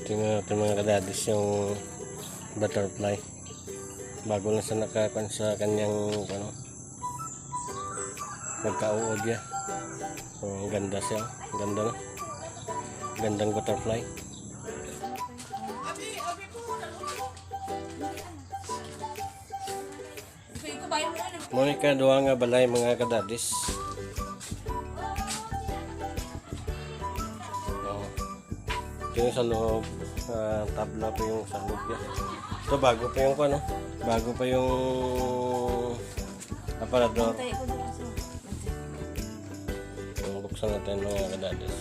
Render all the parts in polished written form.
Tingnan natin mga kadadis yung butterfly. Bago lang siya nakakan sa kanyang ano, nagkauod niya. Ang ganda siya. Ganda na. Gandang butterfly. Muna ikaduha nga balay mga kadadis. Yung sa loob, tabla pa yung sa loob niya. Ito bago pa yung ano, bago pa yung aparador. Buksan natin mga kadadis.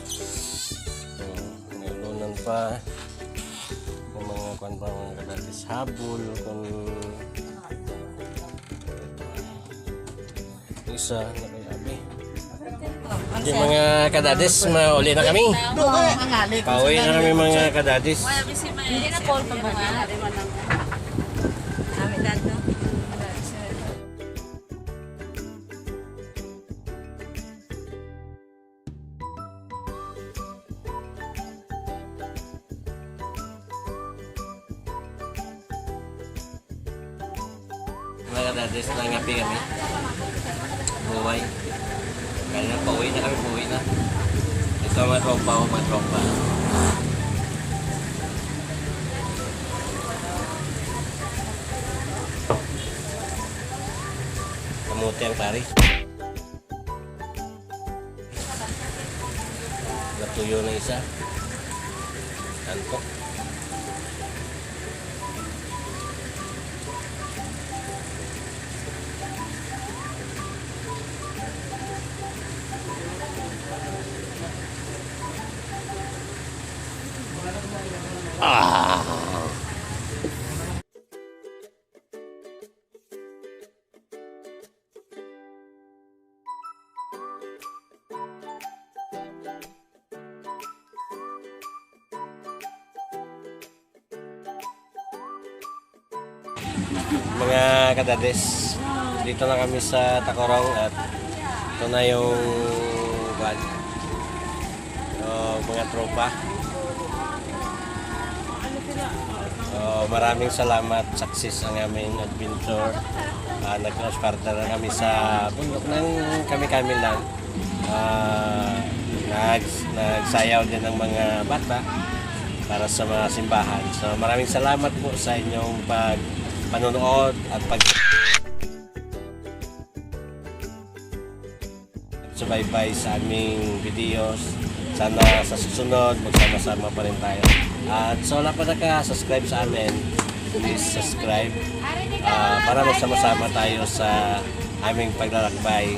Nilunan pa yung mga kwan pa mga kadadis. Habol kung isa nakayabi. Yung mga kadadis, mauli na kami. Pauwi na kami mga kadadis. Hindi na call pa ba na? Amin dad no? Mga kadadis, nangapi kami. Buhay. Kaya na pauwi na kami, pauwi na. Ito mga tropa o mga tropa. Kamuti ang pari. Natuyo na isa. Antok. Mga kadades, dito na kami sa Tacorong at ito na yung mga tropa. Maraming salamat, success ang aming adventure. Nag-cross-partner na kami sa bundok ng kami-kami lang. Nagsayaw din ng mga bata para sa mga simbahan. So maraming salamat po sa inyong panonood at subaybay sa aming videos. Sana sa susunod magsama-sama pa rin tayo. At sa wala pa naka-subscribe sa amin, please subscribe para magsama-sama tayo sa aming paglalakbay.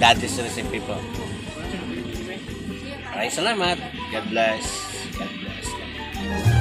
Daddy's Recipe po. Maraming salamat. God bless. God bless.